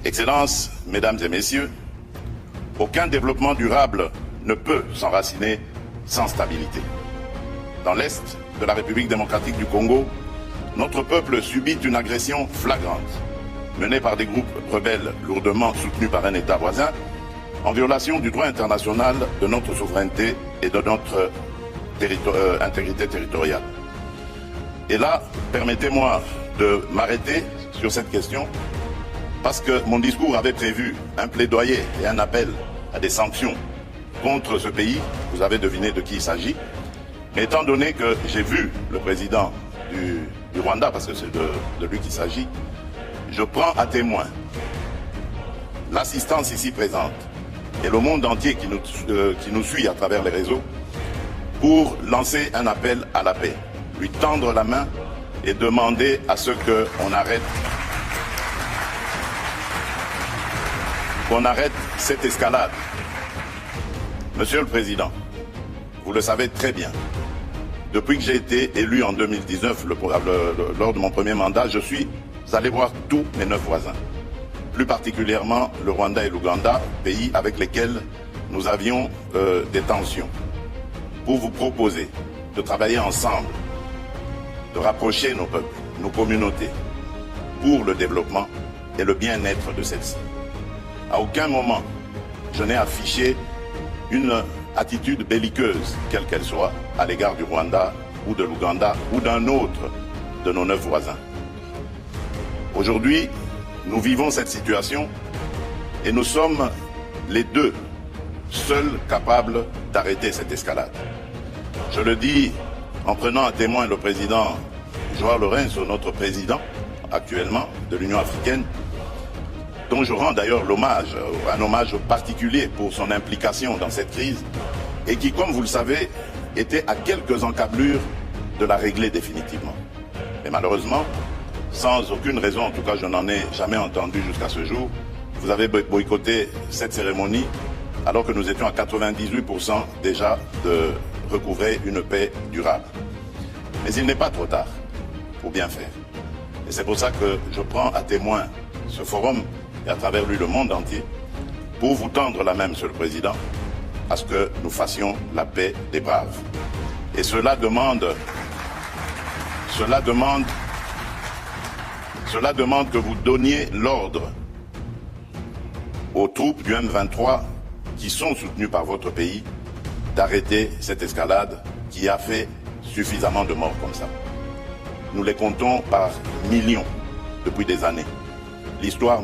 Excellences, Mesdames et Messieurs, aucun développement durable ne peut s'enraciner sans stabilité. Dans l'Est de la République démocratique du Congo, notre peuple subit une agression flagrante, menée par des groupes rebelles lourdement soutenus par un État voisin, en violation du droit international, de notre souveraineté et de notre intégrité territoriale. Et là, permettez-moi de m'arrêter sur cette question, parce que mon discours avait prévu un plaidoyer et un appel à des sanctions contre ce pays. Vous avez deviné de qui il s'agit. Mais étant donné que j'ai vu le président du Rwanda, parce que c'est de lui qu'il s'agit, je prends à témoin l'assistance ici présente et le monde entier qui nous suit à travers les réseaux pour lancer un appel à la paix, lui tendre la main et demander à ce qu'on arrête cette escalade. Monsieur le Président, vous le savez très bien, depuis que j'ai été élu en 2019, lors de mon premier mandat, je suis allé voir tous mes 9 voisins, plus particulièrement le Rwanda et l'Ouganda, pays avec lesquels nous avions des tensions, pour vous proposer de travailler ensemble, de rapprocher nos peuples, nos communautés, pour le développement et le bien-être de celles-ci. À aucun moment, je n'ai affiché une attitude belliqueuse, quelle qu'elle soit, à l'égard du Rwanda ou de l'Ouganda ou d'un autre de nos 9 voisins. Aujourd'hui, nous vivons cette situation et nous sommes les deux seuls capables d'arrêter cette escalade. Je le dis en prenant à témoin le président Joao Lourenço, notre président actuellement de l'Union africaine, dont je rends d'ailleurs l'hommage, un hommage particulier pour son implication dans cette crise, et qui, comme vous le savez, était à quelques encablures de la régler définitivement. Mais malheureusement, sans aucune raison, en tout cas je n'en ai jamais entendu jusqu'à ce jour, vous avez boycotté cette cérémonie alors que nous étions à 98% déjà de recouvrer une paix durable. Mais il n'est pas trop tard pour bien faire. Et c'est pour ça que je prends à témoin ce forum et à travers lui le monde entier, pour vous tendre la main, Monsieur le Président, à ce que nous fassions la paix des braves. Et cela demande que vous donniez l'ordre aux troupes du M23 qui sont soutenues par votre pays d'arrêter cette escalade qui a fait suffisamment de morts comme ça. Nous les comptons par millions depuis des années. L'histoire